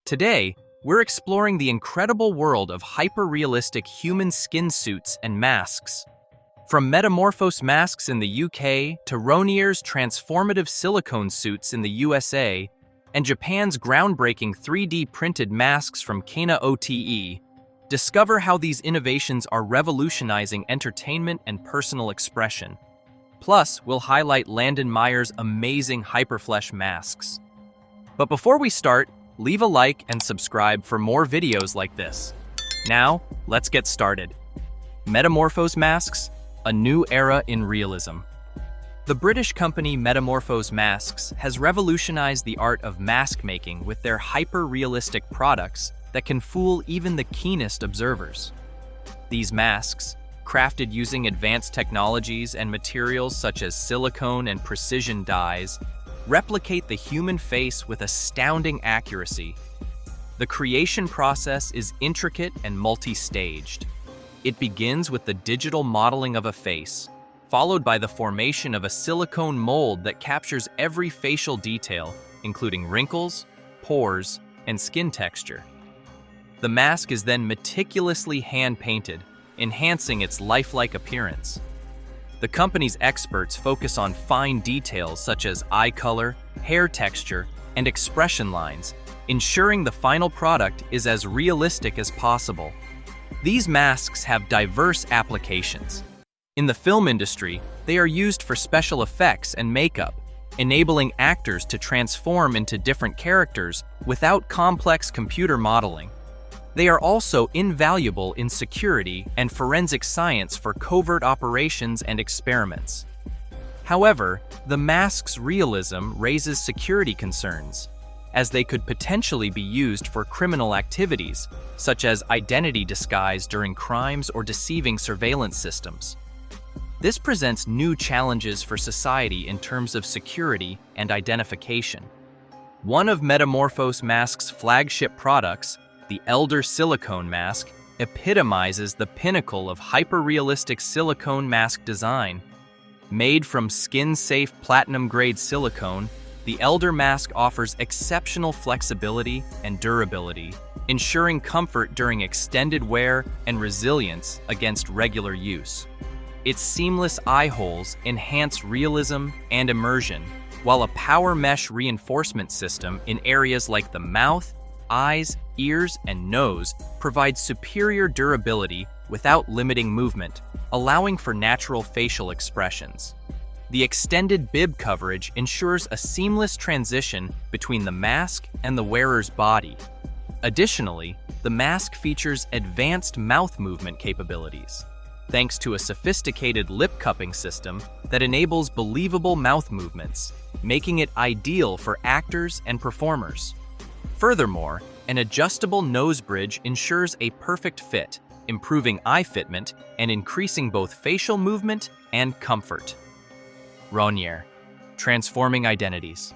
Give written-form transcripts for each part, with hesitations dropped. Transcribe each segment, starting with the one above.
Today, we're exploring the incredible world of hyper-realistic human skin suits and masks. From Metamorphose masks in the UK to Ronier's transformative silicone suits in the USA, and Japan's groundbreaking 3D printed masks from Kena OTE, discover how these innovations are revolutionizing entertainment and personal expression. Plus, we'll highlight Landon Meyer's amazing Hyperflesh masks. But before we start, leave a like and subscribe for more videos like this. Now, let's get started. Metamorphose masks, a new era in realism. The British company Metamorphose Masks has revolutionized the art of mask making with their hyper-realistic products that can fool even the keenest observers. These masks, crafted using advanced technologies and materials such as silicone and precision dyes, replicate the human face with astounding accuracy. The creation process is intricate and multi-staged. It begins with the digital modeling of a face, followed by the formation of a silicone mold that captures every facial detail, including wrinkles, pores, and skin texture. The mask is then meticulously hand-painted, enhancing its lifelike appearance. The company's experts focus on fine details such as eye color, hair texture, and expression lines, ensuring the final product is as realistic as possible. These masks have diverse applications. In the film industry, they are used for special effects and makeup, enabling actors to transform into different characters without complex computer modeling. They are also invaluable in security and forensic science for covert operations and experiments. However, the mask's realism raises security concerns, as they could potentially be used for criminal activities, such as identity disguise during crimes or deceiving surveillance systems. This presents new challenges for society in terms of security and identification. One of Metamorphose Mask's flagship products, the Elder Silicone Mask, epitomizes the pinnacle of hyper-realistic silicone mask design. Made from skin-safe platinum-grade silicone, the Elder Mask offers exceptional flexibility and durability, ensuring comfort during extended wear and resilience against regular use. Its seamless eye holes enhance realism and immersion, while a power mesh reinforcement system in areas like the mouth, eyes, ears, and nose provides superior durability without limiting movement, allowing for natural facial expressions. The extended bib coverage ensures a seamless transition between the mask and the wearer's body. Additionally, the mask features advanced mouth movement capabilities, thanks to a sophisticated lip cupping system that enables believable mouth movements, making it ideal for actors and performers. Furthermore, an adjustable nose bridge ensures a perfect fit, improving eye fitment and increasing both facial movement and comfort. Ronier, transforming identities.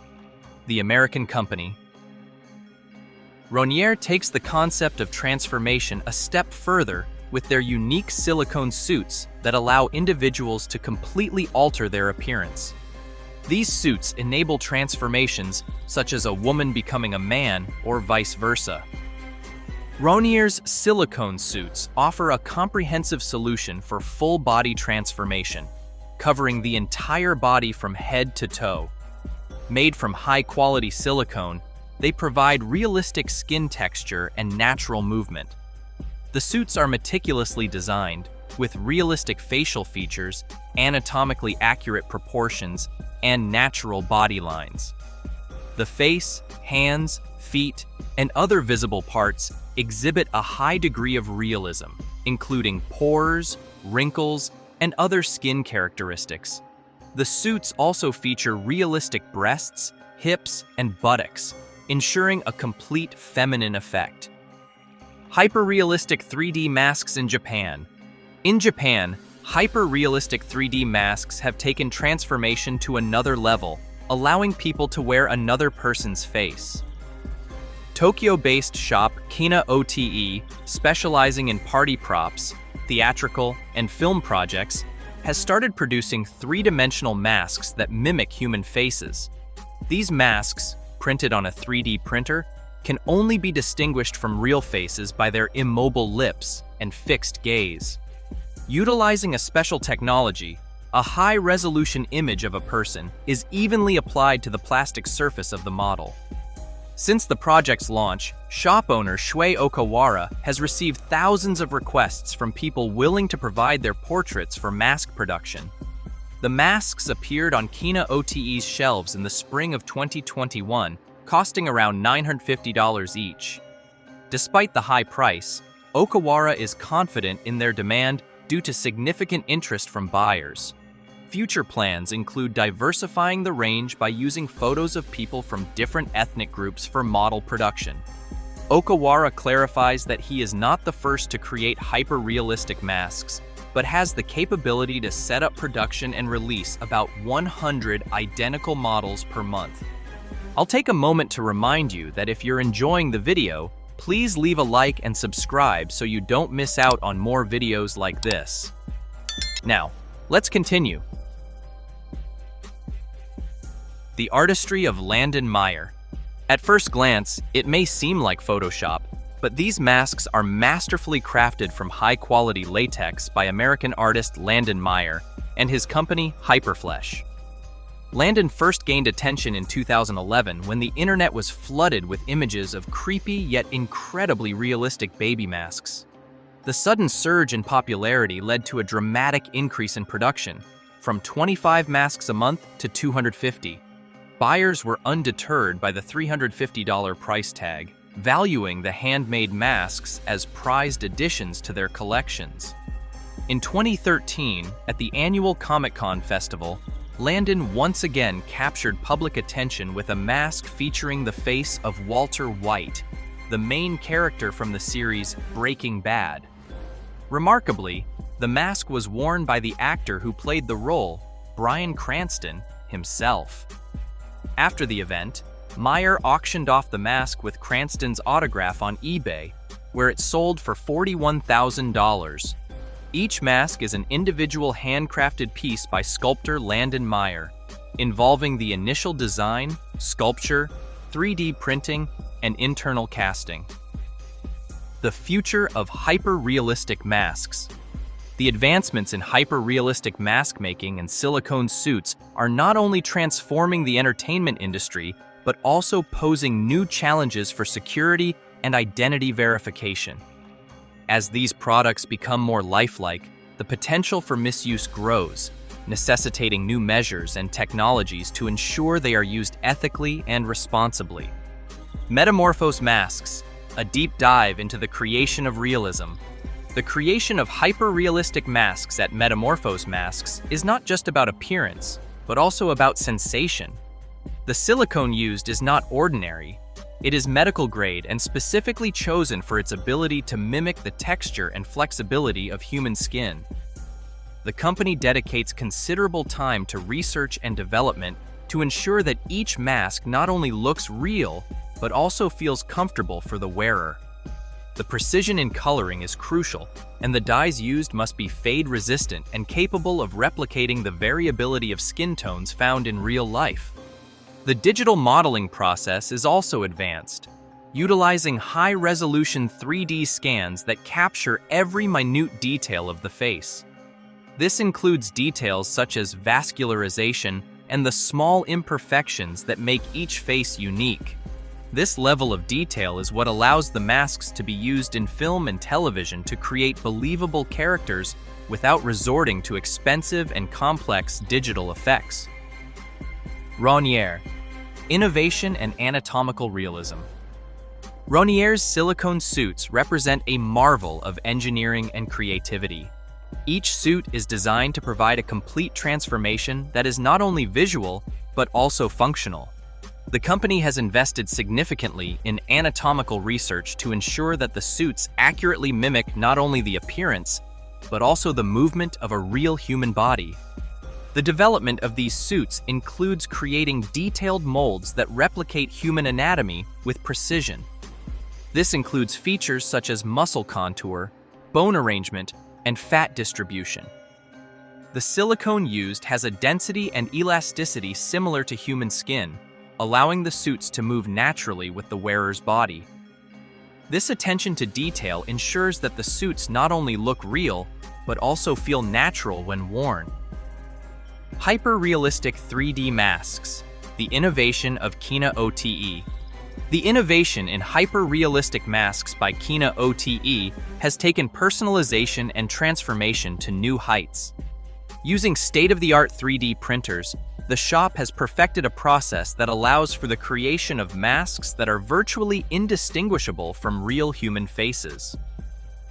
The American company. Ronier takes the concept of transformation a step further with their unique silicone suits that allow individuals to completely alter their appearance. These suits enable transformations such as a woman becoming a man or vice versa. Ronier's silicone suits offer a comprehensive solution for full body transformation, covering the entire body from head to toe. Made from high-quality silicone, they provide realistic skin texture and natural movement. The suits are meticulously designed, with realistic facial features, anatomically accurate proportions, and natural body lines. The face, hands, feet, and other visible parts exhibit a high degree of realism, including pores, wrinkles, and other skin characteristics. The suits also feature realistic breasts, hips, and buttocks, ensuring a complete feminine effect. Hyper-realistic 3D masks in Japan. In Japan, hyper-realistic 3D masks have taken transformation to another level, allowing people to wear another person's face. Tokyo-based shop Kena OTE, specializing in party props, theatrical, and film projects, has started producing three-dimensional masks that mimic human faces. These masks, printed on a 3D printer, can only be distinguished from real faces by their immobile lips and fixed gaze. Utilizing a special technology, a high-resolution image of a person is evenly applied to the plastic surface of the model. Since the project's launch, shop owner Shuei Okawara has received thousands of requests from people willing to provide their portraits for mask production. The masks appeared on Kina OTE's shelves in the spring of 2021, costing around $950 each. Despite the high price, Okawara is confident in their demand due to significant interest from buyers. Future plans include diversifying the range by using photos of people from different ethnic groups for model production. Okawara clarifies that he is not the first to create hyper-realistic masks, but has the capability to set up production and release about 100 identical models per month. I'll take a moment to remind you that if you're enjoying the video, please leave a like and subscribe so you don't miss out on more videos like this. Now, let's continue. The artistry of Landon Meyer. At first glance, it may seem like Photoshop, but these masks are masterfully crafted from high-quality latex by American artist Landon Meyer and his company Hyperflesh. Landon first gained attention in 2011 when the internet was flooded with images of creepy yet incredibly realistic baby masks. The sudden surge in popularity led to a dramatic increase in production, from 25 masks a month to 250. Buyers were undeterred by the $350 price tag, valuing the handmade masks as prized additions to their collections. In 2013, at the annual Comic-Con festival, Landon once again captured public attention with a mask featuring the face of Walter White, the main character from the series Breaking Bad. Remarkably, the mask was worn by the actor who played the role, Bryan Cranston, himself. After the event, Meyer auctioned off the mask with Cranston's autograph on eBay, where it sold for $41,000. Each mask is an individual handcrafted piece by sculptor Landon Meyer, involving the initial design, sculpture, 3D printing, and internal casting. The future of hyper-realistic masks. The advancements in hyper-realistic mask making and silicone suits are not only transforming the entertainment industry, but also posing new challenges for security and identity verification. As these products become more lifelike, the potential for misuse grows, necessitating new measures and technologies to ensure they are used ethically and responsibly. Metamorphose masks, a deep dive into the creation of realism. The creation of hyper-realistic masks at Metamorphose Masks is not just about appearance, but also about sensation. The silicone used is not ordinary. It is medical grade and specifically chosen for its ability to mimic the texture and flexibility of human skin. The company dedicates considerable time to research and development to ensure that each mask not only looks real, but also feels comfortable for the wearer. The precision in coloring is crucial, and the dyes used must be fade-resistant and capable of replicating the variability of skin tones found in real life. The digital modeling process is also advanced, utilizing high-resolution 3D scans that capture every minute detail of the face. This includes details such as vascularization and the small imperfections that make each face unique. This level of detail is what allows the masks to be used in film and television to create believable characters without resorting to expensive and complex digital effects. Rainier, innovation and anatomical realism. Rainier's silicone suits represent a marvel of engineering and creativity. Each suit is designed to provide a complete transformation that is not only visual, but also functional. The company has invested significantly in anatomical research to ensure that the suits accurately mimic not only the appearance, but also the movement of a real human body. The development of these suits includes creating detailed molds that replicate human anatomy with precision. This includes features such as muscle contour, bone arrangement, and fat distribution. The silicone used has a density and elasticity similar to human skin, allowing the suits to move naturally with the wearer's body. This attention to detail ensures that the suits not only look real, but also feel natural when worn. Hyper-realistic 3D masks, the innovation of Kina OTE. The innovation in hyper-realistic masks by Kina OTE has taken personalization and transformation to new heights. Using state-of-the-art 3D printers, the shop has perfected a process that allows for the creation of masks that are virtually indistinguishable from real human faces.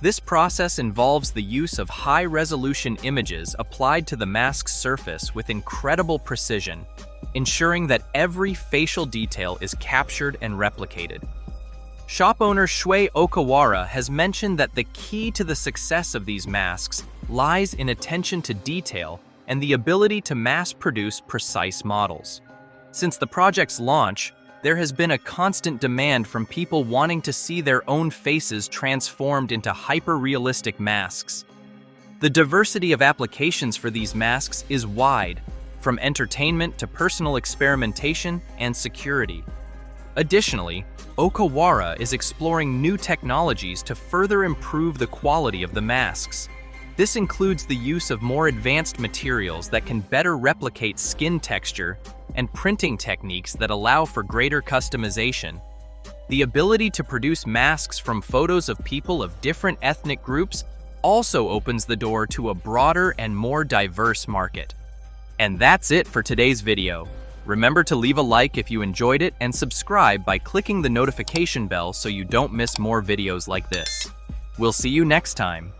This process involves the use of high-resolution images applied to the mask's surface with incredible precision, ensuring that every facial detail is captured and replicated. Shop owner Shuei Okawara has mentioned that the key to the success of these masks lies in attention to detail and the ability to mass-produce precise models. Since the project's launch, there has been a constant demand from people wanting to see their own faces transformed into hyper-realistic masks. The diversity of applications for these masks is wide, from entertainment to personal experimentation and security. Additionally, Okawara is exploring new technologies to further improve the quality of the masks. This includes the use of more advanced materials that can better replicate skin texture and printing techniques that allow for greater customization. The ability to produce masks from photos of people of different ethnic groups also opens the door to a broader and more diverse market. And that's it for today's video. Remember to leave a like if you enjoyed it and subscribe by clicking the notification bell so you don't miss more videos like this. We'll see you next time.